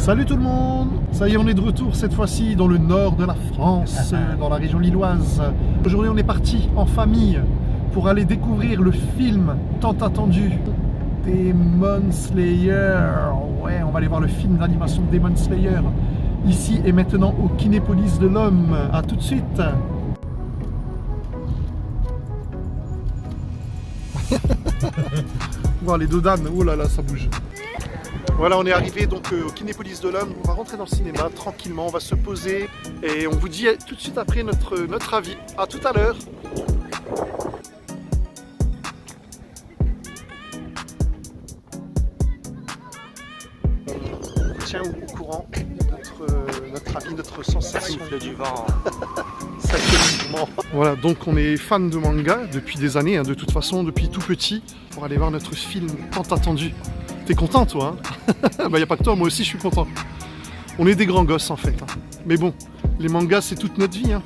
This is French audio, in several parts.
Salut tout le monde! Ça y est, on est de retour cette fois-ci dans le nord de la France, dans la région lilloise. Aujourd'hui, on est parti en famille pour aller découvrir le film tant attendu Demon Slayer. Ouais, on va aller voir le film d'animation Demon Slayer ici et maintenant au Kinépolis de l'Homme. A tout de suite! Voir les dodanes, oh là là, ça bouge. Voilà, on est arrivé donc au Kinépolis de l'Homme. On va rentrer dans le cinéma tranquillement, on va se poser et on vous dit tout de suite après notre avis. A tout à l'heure. On tient au courant notre avis, notre sensation. Souffle du vent. Voilà, donc on est fan de manga depuis des années, hein, de toute façon, depuis tout petit, pour aller voir notre film tant attendu. T'es content toi hein? Bah y a pas que toi, moi aussi je suis content. On est des grands gosses en fait. Hein. Mais bon, les mangas c'est toute notre vie. Hein.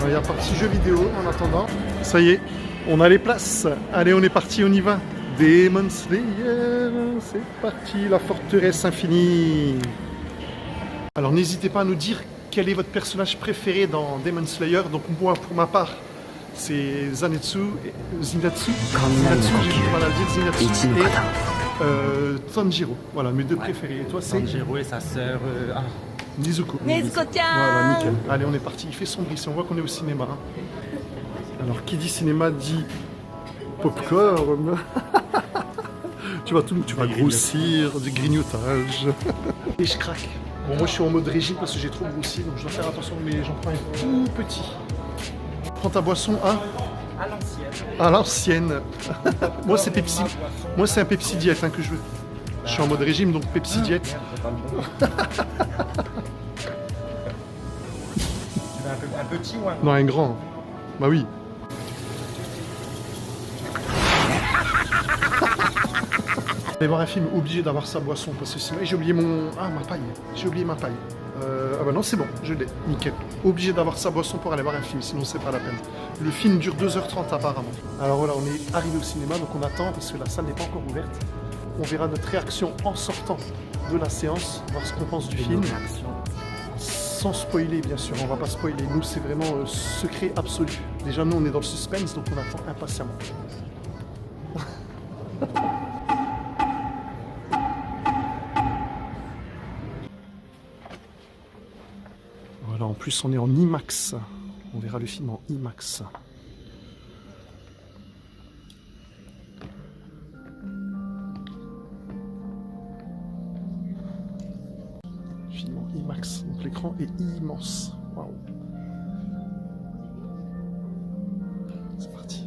Il y a partie jeux vidéo en attendant. Ça y est, on a les places. Allez, on est parti, on y va. Demon Slayer, c'est parti, la forteresse infinie. Alors n'hésitez pas à nous dire quel est votre personnage préféré dans Demon Slayer. Donc moi, pour ma part, c'est Zenitsu, j'ai du mal à le dire, Zenitsu et Tanjiro. Voilà, mes deux préférés. Et toi, c'est Tanjiro et sa sœur Nezuko. Nezuko-chan. Voilà, nickel. Allez, on est parti. Il fait sombre ici, on voit qu'on est au cinéma. Hein. Alors, qui dit cinéma dit popcorn. Tu vas grossir, du grignotage. Et je craque. Bon, moi je suis en mode régime parce que j'ai trop grossi, donc je dois faire attention, mais j'en prends un tout petit. Prends ta boisson à l'ancienne. à l'ancienne. Moi c'est Pepsi. Moi c'est un Pepsi Diète hein, que je veux. Je suis en mode régime, donc Pepsi Diète. Tu veux un petit ou un Non, un grand. Bah oui. Aller voir un film, obligé d'avoir sa boisson parce que sinon j'ai oublié mon... Ah, ma paille. J'ai oublié ma paille. Ah bah non, c'est bon, je l'ai. Nickel. Obligé d'avoir sa boisson pour aller voir un film, sinon c'est pas la peine. Le film dure 2h30 apparemment. Alors voilà, on est arrivé au cinéma, donc on attend parce que la salle n'est pas encore ouverte. On verra notre réaction en sortant de la séance, voir ce qu'on pense du film. Sans spoiler, bien sûr, on va pas spoiler. Nous, c'est vraiment secret absolu. Déjà, nous, on est dans le suspense, donc on attend impatiemment. Voilà, en plus, on est en IMAX. On verra le film en IMAX. Film en IMAX. Donc l'écran est immense. Waouh. C'est parti.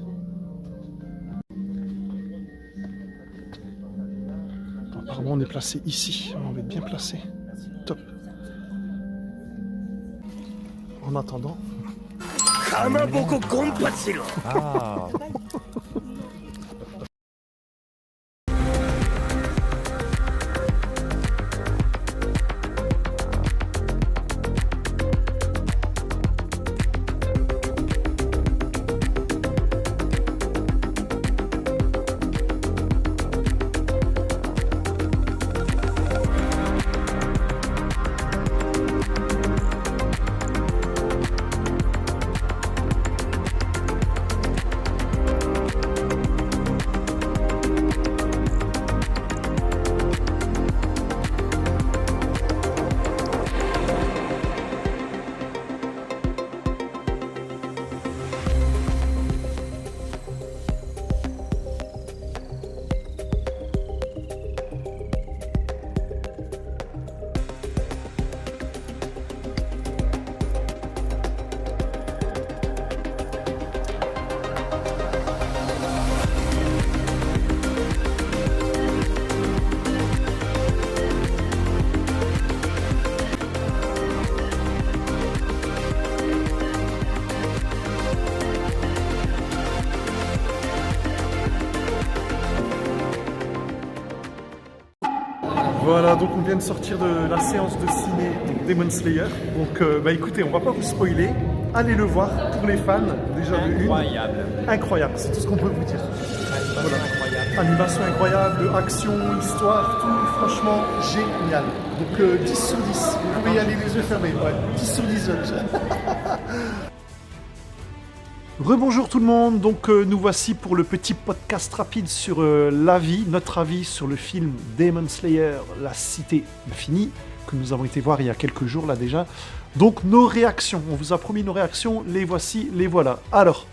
Apparemment, on est placé ici. On va être bien placé. Top. En attendant. Ah. Voilà, donc on vient de sortir de la séance de ciné donc Demon Slayer. Donc écoutez, on va pas vous spoiler. Allez le voir pour les fans, déjà de une. Incroyable. Incroyable, c'est tout ce qu'on peut vous dire. Animation Voilà. incroyable. Animation incroyable, action, histoire, tout, franchement génial. Donc 10 sur 10, vous pouvez y aller les yeux fermés. Ouais, 10 sur 10. Rebonjour tout le monde, donc nous voici pour le petit podcast rapide sur notre avis sur le film Demon Slayer, la cité infinie, que nous avons été voir il y a quelques jours là déjà. Donc nos réactions, on vous a promis nos réactions, les voici, les voilà. Alors,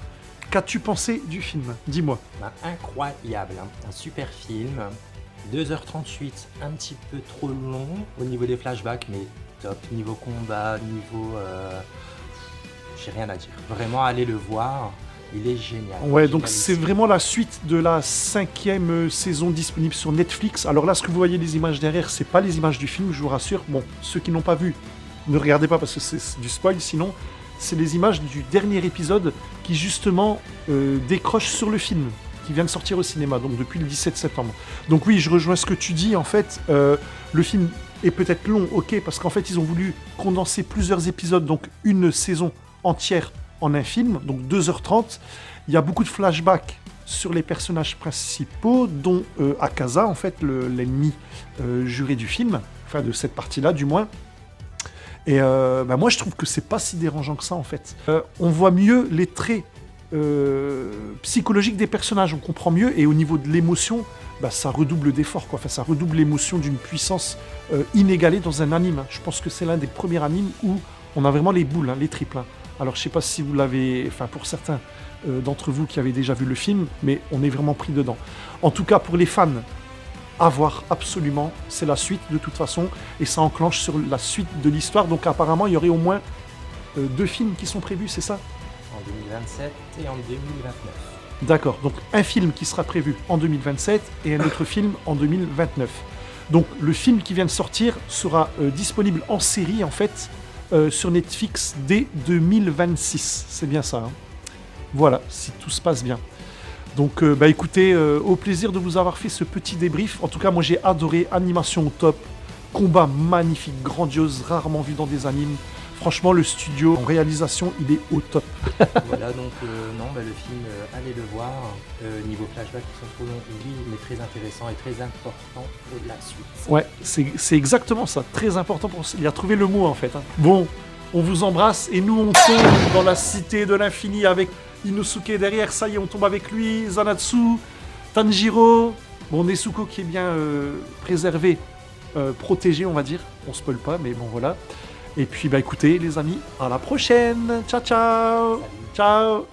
qu'as-tu pensé du film? Dis-moi. Incroyable, hein. Un super film. 2h38, un petit peu trop long au niveau des flashbacks, mais top. Niveau combat, niveau... J'ai rien à dire. Vraiment, allez le voir. Il est génial. Ouais, donc c'est vraiment la suite de la 5e saison disponible sur Netflix. Alors là, ce que vous voyez les images derrière, c'est pas les images du film, je vous rassure. Bon, ceux qui n'ont pas vu, ne regardez pas parce que c'est du spoil, sinon c'est les images du dernier épisode qui justement décroche sur le film qui vient de sortir au cinéma, donc depuis le 17 septembre. Donc oui, je rejoins ce que tu dis, en fait, le film est peut-être long, ok, parce qu'en fait ils ont voulu condenser plusieurs épisodes, donc une saison entière en un film, donc 2h30. Il y a beaucoup de flashbacks sur les personnages principaux, dont Akaza, en fait, l'ennemi juré du film, enfin de cette partie-là du moins. Et moi je trouve que c'est pas si dérangeant que ça en fait. On voit mieux les traits psychologiques des personnages, on comprend mieux, et au niveau de l'émotion, ça redouble d'efforts, quoi. Enfin, ça redouble l'émotion d'une puissance inégalée dans un anime. Je pense que c'est l'un des premiers animes où on a vraiment les boules, les triples. Alors je sais pas si vous l'avez, enfin pour certains d'entre vous qui avez déjà vu le film, mais on est vraiment pris dedans. En tout cas pour les fans, à voir absolument, c'est la suite de toute façon, et ça enclenche sur la suite de l'histoire, donc apparemment il y aurait au moins 2 films qui sont prévus, c'est ça? En 2027 et en 2029. D'accord, donc un film qui sera prévu en 2027 et un autre film en 2029. Donc le film qui vient de sortir sera disponible en série en fait, sur Netflix dès 2026, c'est bien ça, hein. Voilà, si tout se passe bien. Donc écoutez, au plaisir de vous avoir fait ce petit débrief. En tout cas, moi j'ai adoré, animation au top, combat magnifique, grandiose, rarement vu dans des animes. Franchement, le studio en réalisation, il est au top. Voilà, donc le film, allez le voir. Niveau flashback qui sont trop longs, oui, mais très intéressant et très important pour la suite. Ouais, c'est exactement ça, très important pour... Il a trouvé le mot en fait, hein. Bon, on vous embrasse et nous on tombe dans la cité de l'infini avec Inosuke derrière, ça y est, on tombe avec lui, Zanatsu, Tanjiro, bon, Nezuko qui est bien préservé, protégé on va dire, on spoil pas, mais bon voilà. Et puis écoutez les amis, à la prochaine, ciao ciao. Salut. Ciao.